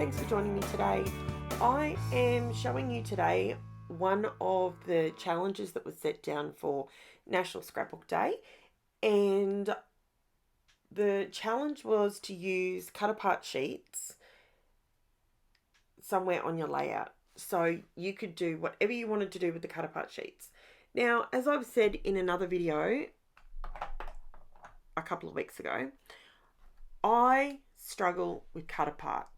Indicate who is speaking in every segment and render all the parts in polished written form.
Speaker 1: thanks for joining me today. I am showing you today one of the challenges that was set down for National Scrapbook Day, and the challenge was to use cut apart sheets somewhere on your layout. So you could do whatever you wanted to do with the cut apart sheets. Now, as I've said in another video a couple of weeks ago, I struggle with cut aparts.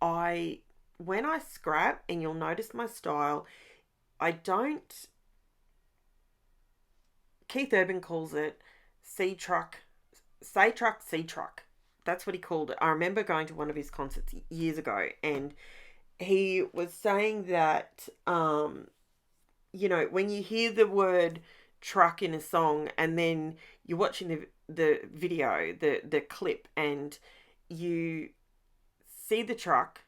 Speaker 1: When I scrap, and you'll notice my style, I don't, Keith Urban calls it say truck. That's what he called it. I remember going to one of his concerts years ago, and he was saying that, when you hear the word truck in a song and then you're watching the video, the clip, and you see the truck,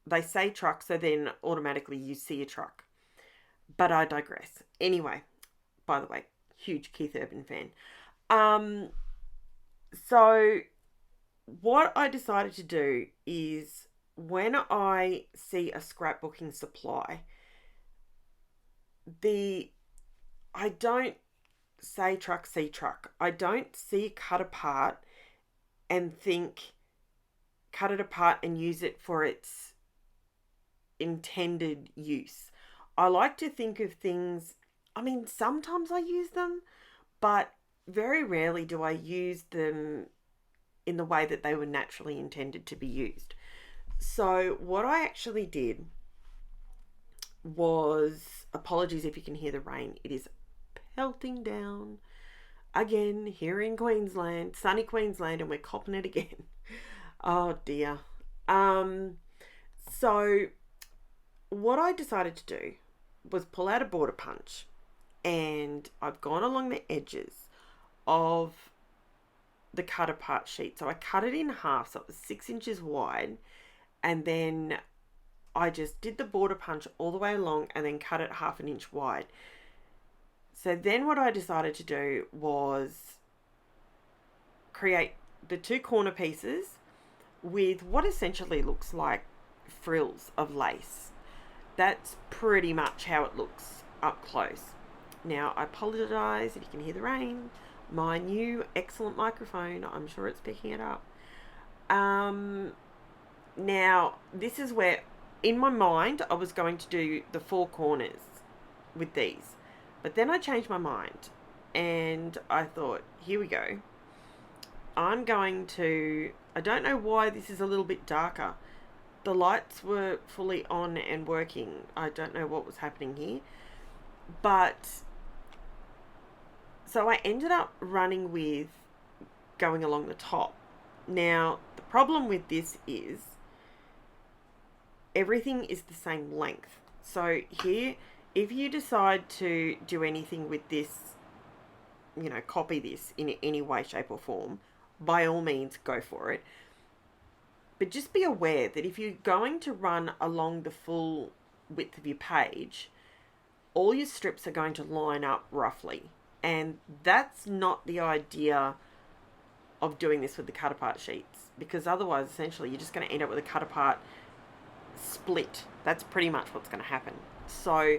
Speaker 1: they say truck, so then automatically you see a truck. But I digress. Anyway, by the way, huge Keith Urban fan. So what I decided to do is, when I see a scrapbooking supply, I don't say truck, see truck. I don't see cut apart and think cut it apart and use it for its intended use. I like to think of things, sometimes I use them, but very rarely do I use them in the way that they were naturally intended to be used. So what I actually did was, apologies if you can hear the rain, it is pelting down again here in Queensland, sunny Queensland, and we're copping it again. Oh dear. So what I decided to do was pull out a border punch, and I've gone along the edges of the cut apart sheet. So I cut it in half, so it was 6 inches wide, and then I just did the border punch all the way along and then cut it 1/2 inch wide. So then what I decided to do was create the 2 corner pieces with what essentially looks like frills of lace. That's pretty much how it looks up close. Now, I apologise if you can hear the rain. My new excellent microphone, I'm sure it's picking it up. Now, this is where, in my mind, I was going to do the 4 corners with these. But then I changed my mind, and I thought, here we go. I don't know why this is a little bit darker. The lights were fully on and working. I don't know what was happening here. But, so I ended up running with going along the top. Now, the problem with this is everything is the same length. So here, if you decide to do anything with this, copy this in any way, shape or form, by all means, go for it. But just be aware that if you're going to run along the full width of your page, all your strips are going to line up roughly. And that's not the idea of doing this with the cut apart sheets, because otherwise, essentially, you're just going to end up with a cut apart split. That's pretty much what's going to happen. So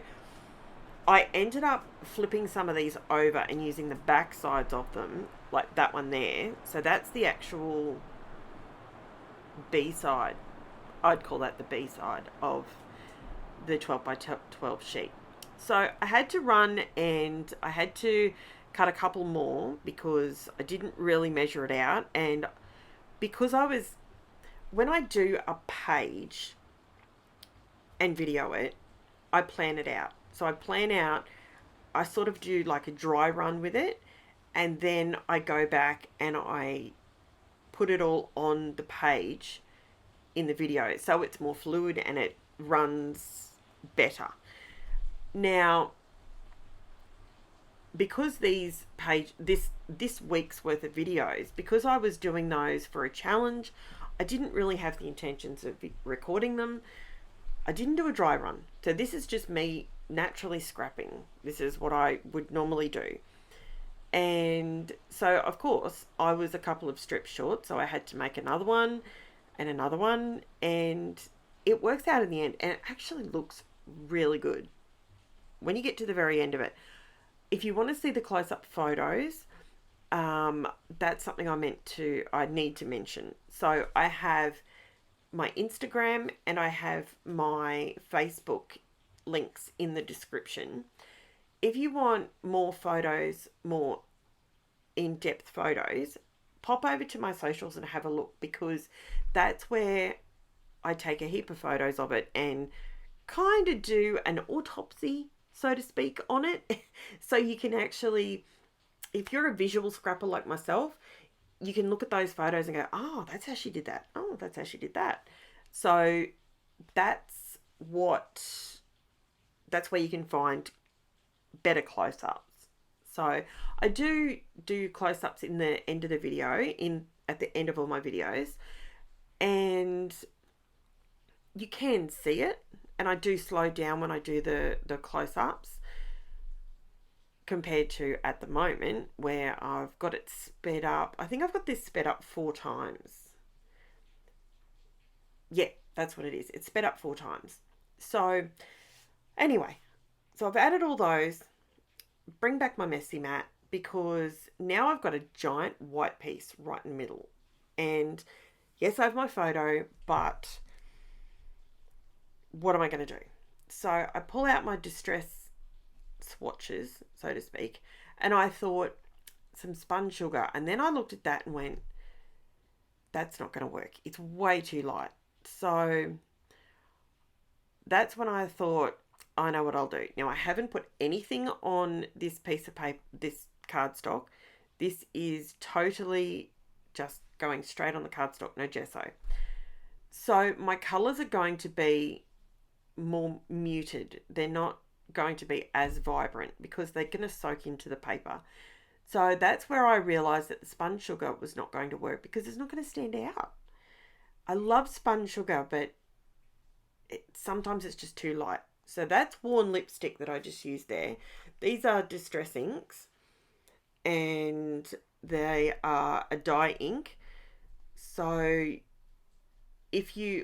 Speaker 1: I ended up flipping some of these over and using the back sides of them, like that one there. So that's the actual B side. I'd call that the B side of the 12 by 12 sheet. So I had to run, and I had to cut a couple more because I didn't really measure it out. And because when I do a page and video it, I plan it out. So I sort of do like a dry run with it, and then I go back and I put it all on the page in the video, so it's more fluid and it runs better. Now, because this week's worth of videos, because I was doing those for a challenge, I didn't really have the intentions of recording them. I didn't do a dry run. So this is just me naturally scrapping. This is what I would normally do. And so, of course, I was a couple of strips short, so I had to make another one and another one. And it works out in the end, and it actually looks really good when you get to the very end of it. If you want to see the close-up photos, that's something I need to mention. So I have my Instagram and I have my Facebook links in the description. If you want more photos, more in-depth photos, pop over to my socials and have a look, because that's where I take a heap of photos of it and kind of do an autopsy, so to speak, on it. So you can actually, if you're a visual scrapper like myself, you can look at those photos and go, oh, that's how she did that. Oh, that's how she did that. So that's where you can find better close-ups. So I do close-ups in the end of the video, at the end of all my videos, and you can see it. And I do slow down when I do the close-ups, compared to at the moment where I've got it sped up. I think I've got this sped up 4 times. Yeah, that's what it is. It's sped up 4 times. So anyway, so I've added all those. Bring back my messy mat, because now I've got a giant white piece right in the middle. And yes, I have my photo, but what am I going to do? So I pull out my distress swatches, so to speak, and I thought some Spun Sugar. And then I looked at that and went, that's not going to work. It's way too light. So that's when I thought, I know what I'll do. Now, I haven't put anything on this piece of paper, this cardstock. This is totally just going straight on the cardstock, no gesso. So my colours are going to be more muted. They're not going to be as vibrant because they're going to soak into the paper. So that's where I realised that the Spun Sugar was not going to work, because it's not going to stand out. I love Spun Sugar, but sometimes it's just too light. So that's worn lipstick that I just used there. These are Distress inks, and they are a dye ink. So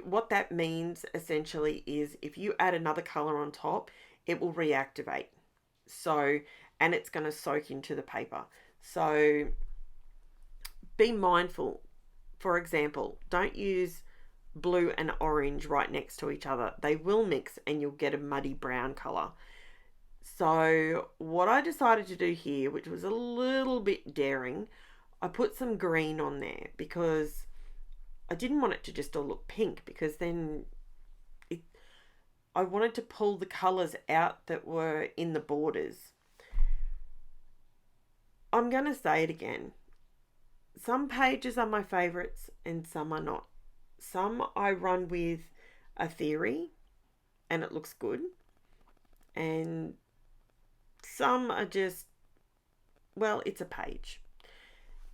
Speaker 1: what that means essentially is if you add another color on top, it will reactivate. So, and it's going to soak into the paper. So be mindful. For example, don't use blue and orange right next to each other. They will mix and you'll get a muddy brown color. So what I decided to do here, which was a little bit daring, I put some green on there because I didn't want it to just all look pink, because then I wanted to pull the colors out that were in the borders. I'm going to say it again. Some pages are my favorites and some are not. Some I run with a theory and it looks good, and some are just, well, it's a page.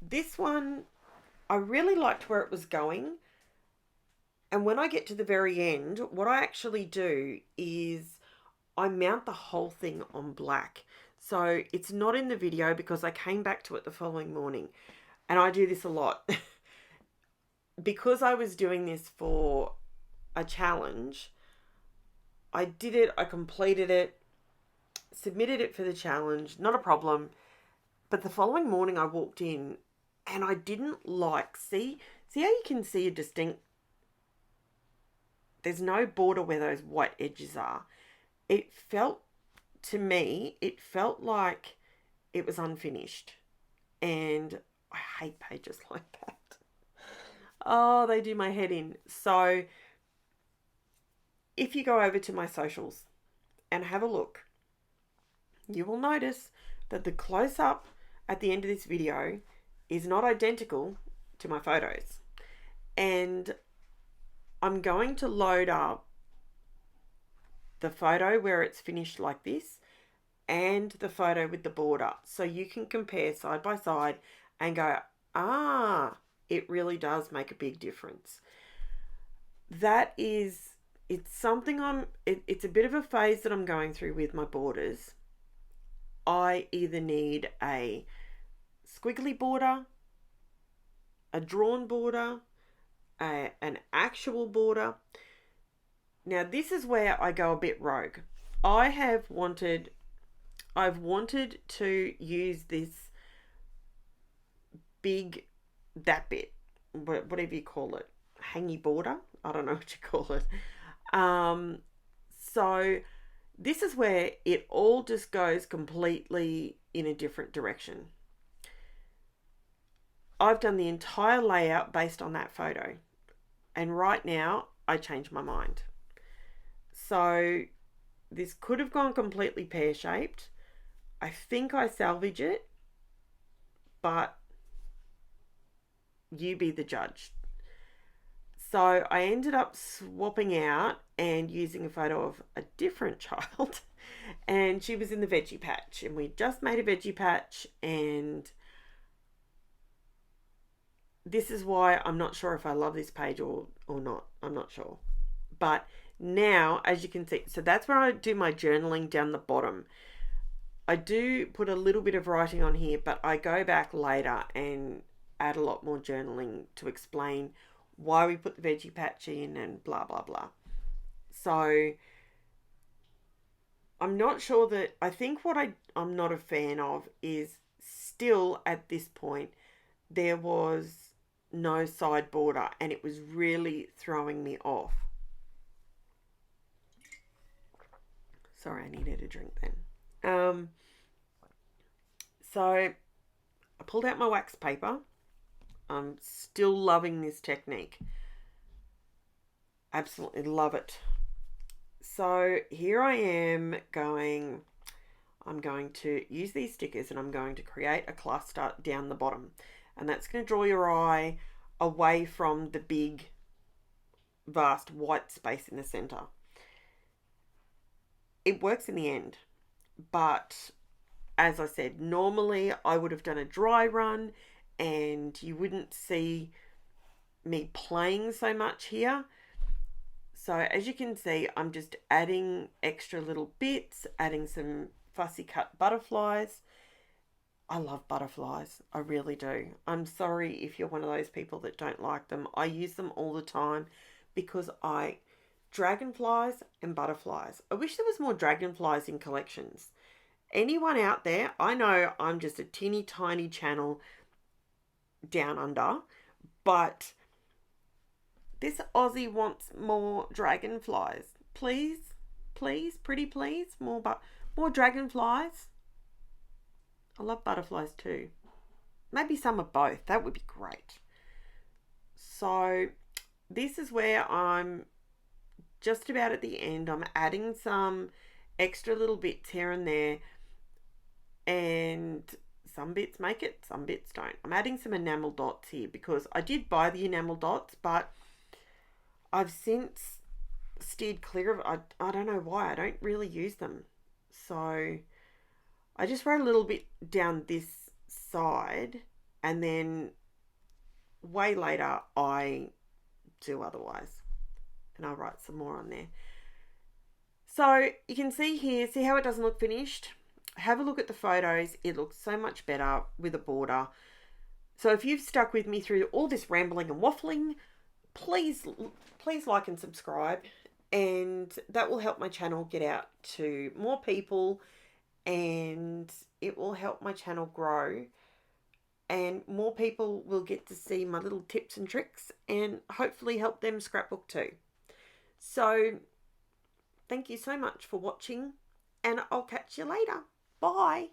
Speaker 1: This one, I really liked where it was going, and when I get to the very end, what I actually do is I mount the whole thing on black. So it's not in the video because I came back to it the following morning, and I do this a lot. Because I was doing this for a challenge, I did it, I completed it, submitted it for the challenge, not a problem. But the following morning I walked in and I didn't see how you can see a distinct, there's no border where those white edges are. To me, it felt like it was unfinished. And I hate pages like that. Oh, they do my head in. So if you go over to my socials and have a look, you will notice that the close-up at the end of this video is not identical to my photos. And I'm going to load up the photo where it's finished like this and the photo with the border, so you can compare side by side and go, it really does make a big difference. It's something it's a bit of a phase that I'm going through with my borders. I either need a squiggly border, a drawn border, an actual border. Now this is where I go a bit rogue. I've wanted to use this big, that bit, whatever you call it, hangy border. I don't know what you call it. So this is where it all just goes completely in a different direction. I've done the entire layout based on that photo. And right now, I changed my mind. So this could have gone completely pear-shaped. I think I salvage it, but you be the judge. So I ended up swapping out and using a photo of a different child. And she was in the veggie patch. And we just made a veggie patch. And this is why I'm not sure if I love this page or not. I'm not sure. But now, as you can see, so that's where I do my journaling down the bottom. I do put a little bit of writing on here, but I go back later and add a lot more journaling to explain why we put the veggie patch in and blah, blah, blah. So I'm not sure that, I think what I'm not a fan of is still at this point, there was no side border and it was really throwing me off. Sorry, I needed a drink then. So I pulled out my wax paper. I'm still loving this technique. Absolutely love it. So here I am I'm going to use these stickers and I'm going to create a cluster down the bottom. And that's going to draw your eye away from the big, vast white space in the center. It works in the end, but as I said, normally I would have done a dry run and you wouldn't see me playing so much here. So as you can see, I'm just adding extra little bits, adding some fussy cut butterflies. I love butterflies, I really do. I'm sorry if you're one of those people that don't like them. I use them all the time because dragonflies and butterflies. I wish there was more dragonflies in collections. Anyone out there, I know I'm just a teeny tiny channel down under, but this Aussie wants more dragonflies. Please, please, pretty please, more dragonflies. I love butterflies too. Maybe some of both. That would be great. So this is where I'm just about at the end. I'm adding some extra little bits here and there, and some bits make it, some bits don't. I'm adding some enamel dots here because I did buy the enamel dots, but I've since steered clear of it. I don't know why. I don't really use them. So I just wrote a little bit down this side, and then way later I do otherwise. And I'll write some more on there. So you can see here, see how it doesn't look finished? Have a look at the photos. It looks so much better with a border. So if you've stuck with me through all this rambling and waffling, please like and subscribe. And that will help my channel get out to more people. And it will help my channel grow. And more people will get to see my little tips and tricks and hopefully help them scrapbook too. So thank you so much for watching, and I'll catch you later. Bye.